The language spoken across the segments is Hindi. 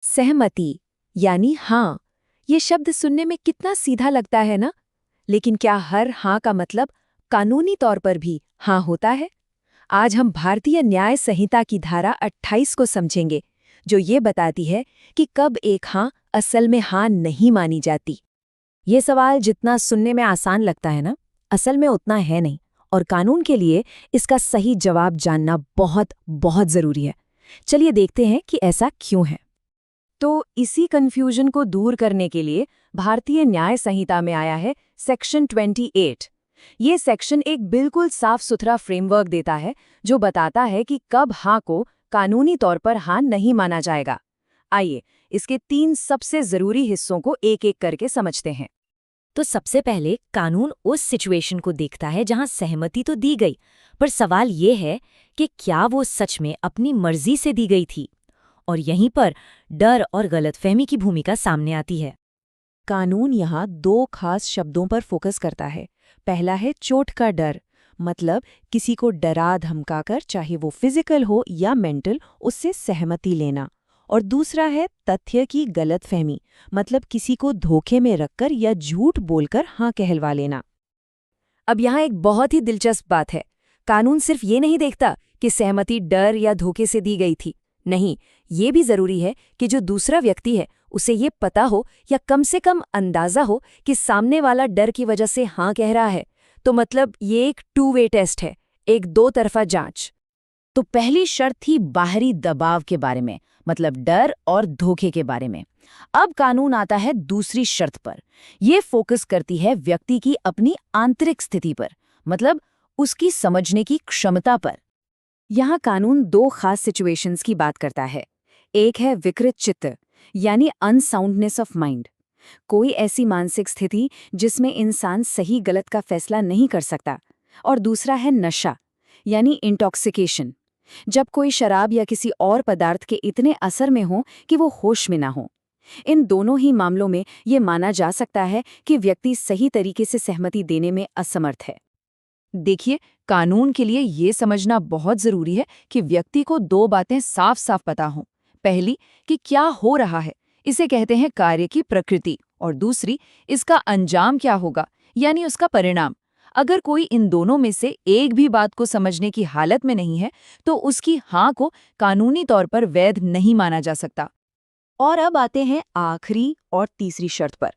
सहमति यानी हाँ, ये शब्द सुनने में कितना सीधा लगता है ना? लेकिन क्या हर हाँ का मतलब कानूनी तौर पर भी हाँ होता है? आज हम भारतीय न्याय संहिता की धारा 28 को समझेंगे, जो ये बताती है कि कब एक हाँ असल में हाँ नहीं मानी जाती। ये सवाल जितना सुनने में आसान लगता है ना, असल में उतना है नहीं, और कानून के लिए इसका सही जवाब जानना बहुत बहुत जरूरी है। चलिए देखते हैं कि ऐसा क्यों है। तो इसी कंफ्यूजन को दूर करने के लिए भारतीय न्याय संहिता में आया है सेक्शन 28। ये सेक्शन एक बिल्कुल साफ सुथरा फ्रेमवर्क देता है जो बताता है कि कब हाँ को कानूनी तौर पर हाँ नहीं माना जाएगा। आइए इसके 3 सबसे जरूरी हिस्सों को एक-एक करके समझते हैं। तो सबसे पहले कानून उस सिचुएशन को देखता है जहां सहमति तो दी गई, पर सवाल ये है कि क्या वो सच में अपनी मर्जी से दी गई थी। और यहीं पर डर और गलतफहमी की भूमिका सामने आती है। कानून यहाँ 2 खास शब्दों पर फोकस करता है। पहला है चोट का डर, मतलब किसी को डरा धमकाकर, चाहे वो फिजिकल हो या मेंटल, उससे सहमति लेना। और दूसरा है तथ्य की गलतफहमी, मतलब किसी को धोखे में रखकर या झूठ बोलकर हाँ कहलवा लेना। अब यहाँ एक बहुत ही दिलचस्प बात है। कानून सिर्फ ये नहीं देखता कि सहमति डर या धोखे से दी गई थी। नहीं, ये भी जरूरी है कि जो दूसरा व्यक्ति है उसे ये पता हो या कम से कम अंदाजा हो कि सामने वाला डर की वजह से हाँ कह रहा है। तो मतलब ये एक 2 वे टेस्ट है, एक 2 तरफा जांच। तो पहली शर्त थी बाहरी दबाव के बारे में, मतलब डर और धोखे के बारे में। अब कानून आता है दूसरी शर्त पर। ये फोकस करती है व्यक्ति की अपनी आंतरिक स्थिति पर, मतलब उसकी समझने की क्षमता पर। यहाँ कानून 2 खास सिचुएशंस की बात करता है। एक है विकृत चित्त, यानी अनसाउंडनेस ऑफ माइंड, कोई ऐसी मानसिक स्थिति जिसमें इंसान सही गलत का फैसला नहीं कर सकता। और दूसरा है नशा, यानी इंटॉक्सिकेशन, जब कोई शराब या किसी और पदार्थ के इतने असर में हो कि वो होश में ना हो। इन दोनों ही मामलों में ये माना जा सकता है कि व्यक्ति सही तरीके से सहमति देने में असमर्थ है। देखिए, कानून के लिए ये समझना बहुत जरूरी है कि व्यक्ति को 2 बातें साफ साफ पता हों। पहली, कि क्या हो रहा है, इसे कहते हैं कार्य की प्रकृति, और दूसरी, इसका अंजाम क्या होगा, यानी उसका परिणाम। अगर कोई इन दोनों में से एक भी बात को समझने की हालत में नहीं है, तो उसकी हाँ को कानूनी तौर पर वैध नहीं माना जा सकता। और अब आते हैं आखिरी और तीसरी शर्त पर।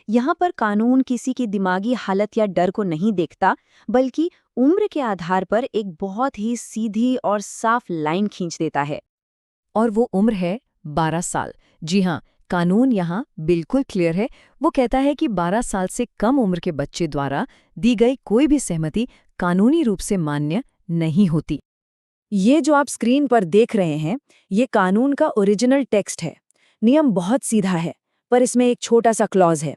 यहाँ पर कानून किसी की दिमागी हालत या डर को नहीं देखता, बल्कि उम्र के आधार पर एक बहुत ही सीधी और साफ लाइन खींच देता है। और वो उम्र है 12 साल। जी हाँ, कानून यहाँ बिल्कुल क्लियर है। वो कहता है कि 12 साल से कम उम्र के बच्चे द्वारा दी गई कोई भी सहमति कानूनी रूप से मान्य नहीं होती। ये जो आप स्क्रीन पर देख रहे हैं, ये कानून का ओरिजिनल टेक्स्ट है। नियम बहुत सीधा है, पर इसमें एक छोटा सा क्लॉज है,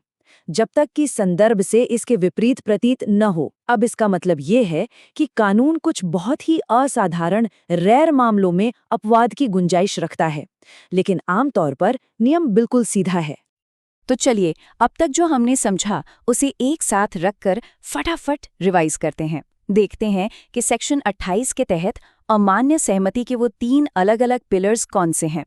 जब तक कि संदर्भ से इसके विपरीत प्रतीत न हो। अब इसका मतलब ये है कि कानून कुछ बहुत ही असाधारण रेयर मामलों में अपवाद की गुंजाइश रखता है, लेकिन आमतौर पर नियम बिल्कुल सीधा है। तो चलिए, अब तक जो हमने समझा उसे एक साथ रखकर फटाफट रिवाइज करते हैं। देखते हैं कि सेक्शन 28 के तहत अमान्य सहमति के वो 3 अलग-अलग पिलर्स कौन से हैं।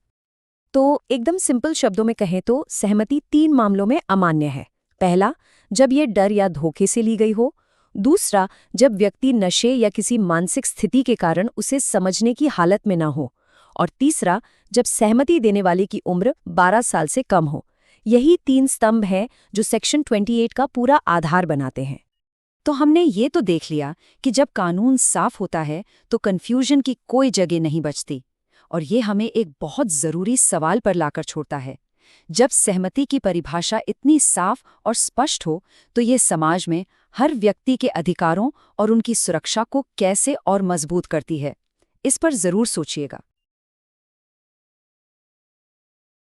तो एकदम सिंपल शब्दों में कहें तो सहमति 3 मामलों में अमान्य है। पहला, जब ये डर या धोखे से ली गई हो। दूसरा, जब व्यक्ति नशे या किसी मानसिक स्थिति के कारण उसे समझने की हालत में ना हो। और तीसरा, जब सहमति देने वाले की उम्र 12 साल से कम हो। यही 3 स्तंभ हैं जो सेक्शन 28 का पूरा आधार बनाते हैं। तो हमने ये तो देख लिया कि जब कानून साफ होता है तो कन्फ्यूजन की कोई जगह नहीं बचती। और ये हमें एक बहुत ज़रूरी सवाल पर लाकर छोड़ता है। जब सहमति की परिभाषा इतनी साफ और स्पष्ट हो, तो ये समाज में हर व्यक्ति के अधिकारों और उनकी सुरक्षा को कैसे और मजबूत करती है। इस पर ज़रूर सोचिएगा।